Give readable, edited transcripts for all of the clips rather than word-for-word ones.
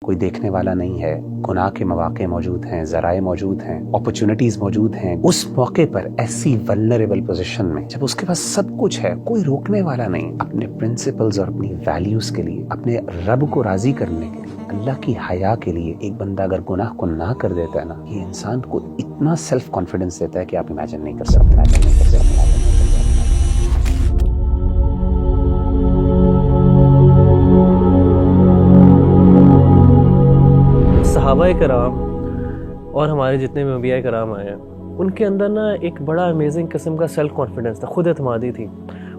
کوئی دیکھنے والا نہیں ہے، گناہ کے مواقع موجود ہیں، ذرائع موجود ہیں، اپرچونٹیز موجود ہیں. اس موقع پر ایسی ولنریبل پوزیشن میں جب اس کے پاس سب کچھ ہے، کوئی روکنے والا نہیں، اپنے پرنسپلز اور اپنی ویلیوز کے لیے، اپنے رب کو راضی کرنے کے لیے، اللہ کی حیا کے لیے ایک بندہ اگر گناہ کو نہ کر دیتا ہے نا، یہ انسان کو اتنا سیلف کانفیڈنس دیتا ہے کہ آپ امیجن نہیں کر سکتے. صحابہ کرام اور ہمارے جتنے بھی انبیاء کرام آئے ہیں، ان کے اندر نا ایک بڑا امیزنگ قسم کا سیلف کانفیڈنس تھا، خود اعتمادی تھی،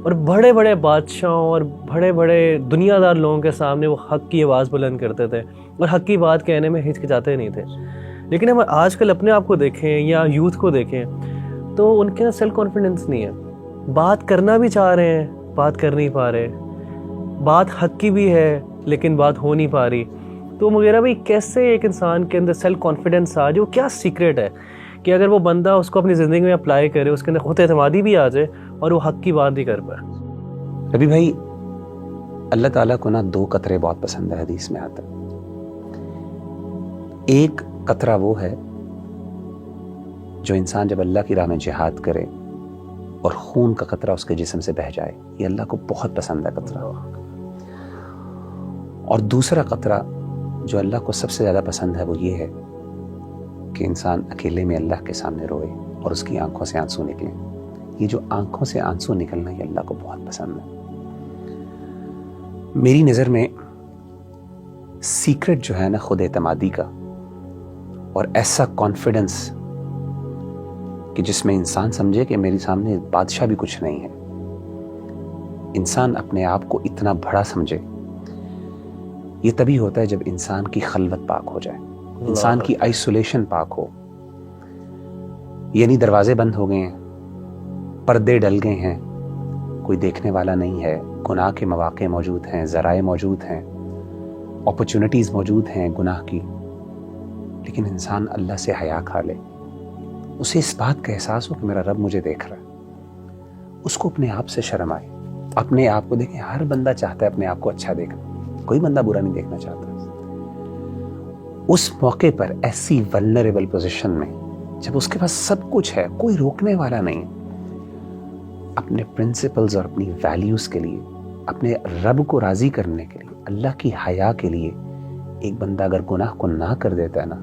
اور بڑے بڑے بادشاہوں اور بڑے بڑے دنیا دار لوگوں کے سامنے وہ حق کی آواز بلند کرتے تھے اور حق کی بات کہنے میں ہچکچاتے نہیں تھے. لیکن ہم آج کل اپنے آپ کو دیکھیں یا یوتھ کو دیکھیں تو ان کے اندر سیلف کانفیڈنس نہیں ہے. بات کرنا بھی چاہ رہے ہیں، بات کر نہیں پا رہے، بات حق کی بھی ہے لیکن بات ہو نہیں پا رہی. تو وغیرہ بھائی کیسے ایک انسان کے اندر سیلف کانفیڈنس آ جو کیا سیکریٹ ہے کہ اگر وہ بندہ اس کو اپنی زندگی میں اپلائی کرے، اس کے اندر خود اعتمادی بھی آ جائے اور وہ حق کی بات بھی کر پائے؟ ربی بھائی، اللہ تعالیٰ کو نا 2 قطرے بہت پسند ہے، حدیث میں آتا ہے. ایک قطرہ وہ ہے جو انسان جب اللہ کی راہ میں جہاد کرے اور خون کا قطرہ اس کے جسم سے بہہ جائے، یہ اللہ کو بہت پسند ہے قطرہ. اور دوسرا قطرہ جو اللہ کو سب سے زیادہ پسند ہے وہ یہ ہے کہ انسان اکیلے میں اللہ کے سامنے روئے اور اس کی آنکھوں سے آنسو نکلیں. یہ جو آنکھوں سے آنسو نکلنا یہ اللہ کو بہت پسند ہے. میری نظر میں سیکرٹ جو ہے نا خود اعتمادی کا، اور ایسا کانفیڈنس کہ جس میں انسان سمجھے کہ میرے سامنے بادشاہ بھی کچھ نہیں ہے، انسان اپنے آپ کو اتنا بڑا سمجھے، یہ تبھی ہوتا ہے جب انسان کی خلوت پاک ہو جائے، انسان کی آئسولیشن پاک ہو. یعنی دروازے بند ہو گئے ہیں، پردے ڈل گئے ہیں، کوئی دیکھنے والا نہیں ہے، گناہ کے مواقع موجود ہیں، ذرائع موجود ہیں، اپرچونٹیز موجود ہیں گناہ کی، لیکن انسان اللہ سے حیا کھا لے، اسے اس بات کا احساس ہو کہ میرا رب مجھے دیکھ رہا ہے، اس کو اپنے آپ سے شرم آئے. اپنے آپ کو دیکھیں، ہر بندہ چاہتا ہے اپنے آپ کو اچھا دیکھنا، کوئی بندہ برا نہیں دیکھنا چاہتا. اس موقع پر ایسی ولنریبل پوزیشن میں جب اس کے پاس سب کچھ ہے، کوئی روکنے والا نہیں، اپنے پرنسپلز اور اپنی ویلیوز کے لیے، اپنے رب کو راضی کرنے کے لیے، اللہ کی حیا کے لیے ایک بندہ اگر گناہ کو نہ کر دیتا ہے نا،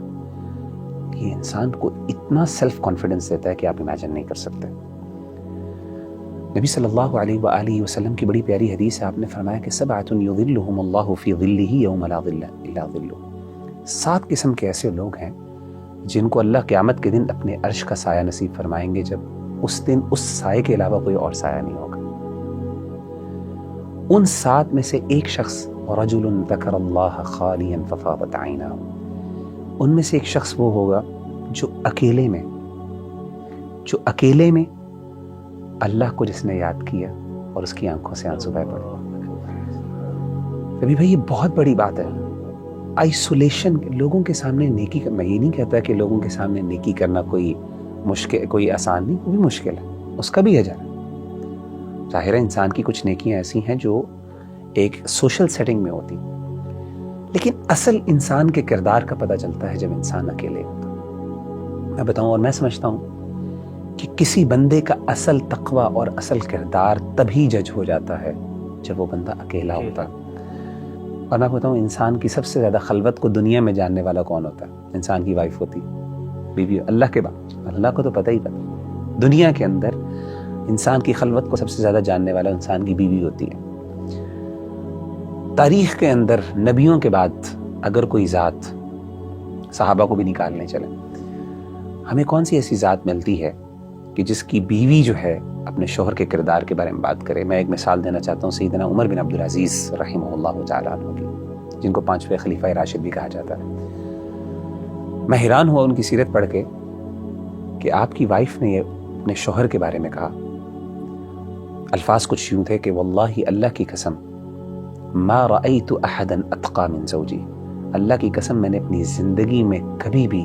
یہ انسان کو اتنا سیلف کانفیڈنس دیتا ہے کہ آپ امیجن نہیں کر سکتے. نبی صلی اللہ علیہ وآلہ وسلم کی بڑی پیاری حدیث ہے، آپ نے فرمایا کہ 7 یظلھم اللہ فی ظلہ یوم لا ظل الا ظلہ. 7 قسم کے ایسے لوگ ہیں جن کو اللہ قیامت کے دن اپنے عرش کا سایہ نصیب فرمائیں گے، جب اس دن اس سائے کے علاوہ کوئی اور سایہ نہیں ہوگا. ان 7 میں سے ایک شخص رجل ذکر اللہ خالیا ففاضت عیناہ، ان میں سے ایک شخص وہ ہوگا جو اکیلے میں اللہ کو جس نے یاد کیا اور اس کی آنکھوں سے آنسو بہہ پڑے. ابھی بھائی یہ بہت بڑی بات ہے. آئسولیشن، لوگوں کے سامنے نیکی میں یہ نہیں کہتا کہ لوگوں کے سامنے نیکی کرنا کوئی مشکل، کوئی آسان نہیں، وہ بھی مشکل ہے، اس کا بھی اجر ہے. ظاہر ہے انسان کی کچھ نیکیاں ایسی ہیں جو ایک سوشل سیٹنگ میں ہوتی، لیکن اصل انسان کے کردار کا پتہ چلتا ہے جب انسان اکیلے ہوتا. میں بتاؤں، اور میں سمجھتا ہوں کہ کسی بندے کا اصل تقوی اور اصل کردار تبھی جج ہو جاتا ہے جب وہ بندہ اکیلا ہوتا. اور میں بتاؤں، انسان کی سب سے زیادہ خلوت کو دنیا میں جاننے والا کون ہوتا ہے؟ انسان کی وائف ہوتی ہے، بیوی. اللہ کے بعد اللہ کو تو پتہ ہی پتہ، دنیا کے اندر انسان کی خلوت کو سب سے زیادہ جاننے والا انسان کی بیوی ہوتی ہے. تاریخ کے اندر نبیوں کے بعد اگر کوئی ذات، صحابہ کو بھی نکالنے چلے، ہمیں کون سی ایسی ذات ملتی ہے کہ جس کی بیوی جو ہے اپنے شوہر کے کردار کے بارے میں بات کرے؟ میں ایک مثال دینا چاہتا ہوں، سیدنا عمر بن عبدالعزیز رحمہ اللہ تعالیٰ عنہ کی، جن کو 5ویں خلیفہ راشد بھی کہا جاتا ہے. میں حیران ہوا ان کی سیرت پڑھ کے کہ آپ کی وائف نے یہ اپنے شوہر کے بارے میں کہا. الفاظ کچھ یوں تھے کہ واللہ، اللہ کی قسم، ما رأیت احدا اتقى من زوجی، اللہ کی قسم میں نے اپنی زندگی میں کبھی بھی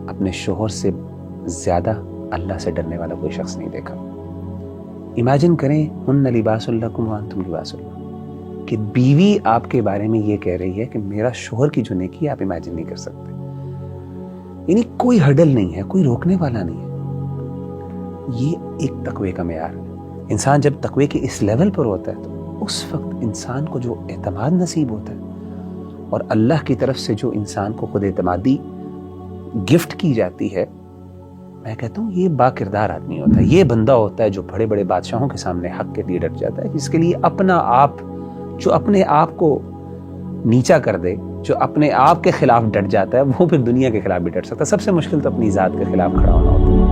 اپنے شوہر سے زیادہ اللہ سے ڈرنے والا کوئی شخص نہیں دیکھا. امیجن کریں، ہن لباس لکم وانتم لباس لہن، کہ بیوی آپ کے بارے میں یہ کہہ رہی ہے کہ میرا شوہر کی جو نیکی آپ امیجن نہیں کر سکتے. یعنی کوئی ہڈل نہیں ہے, کوئی روکنے والا نہیں ہے. یہ ایک تقوی کا معیار ہے. انسان جب تقوی کے اس لیول پر ہوتا ہے تو اس وقت انسان کو جو اعتماد نصیب ہوتا ہے اور اللہ کی طرف سے جو انسان کو خود اعتمادی گفٹ کی جاتی ہے, میں کہتا ہوں یہ با کردار آدمی ہوتا ہے. یہ بندہ ہوتا ہے جو بڑے بڑے بادشاہوں کے سامنے حق کے لیے ڈٹ جاتا ہے, جس کے لیے اپنا آپ, جو اپنے آپ کو نیچا کر دے, جو اپنے آپ کے خلاف ڈٹ جاتا ہے, وہ پھر دنیا کے خلاف بھی ڈٹ سکتا ہے. سب سے مشکل تو اپنی ذات کے خلاف کھڑا ہونا ہوتا ہے.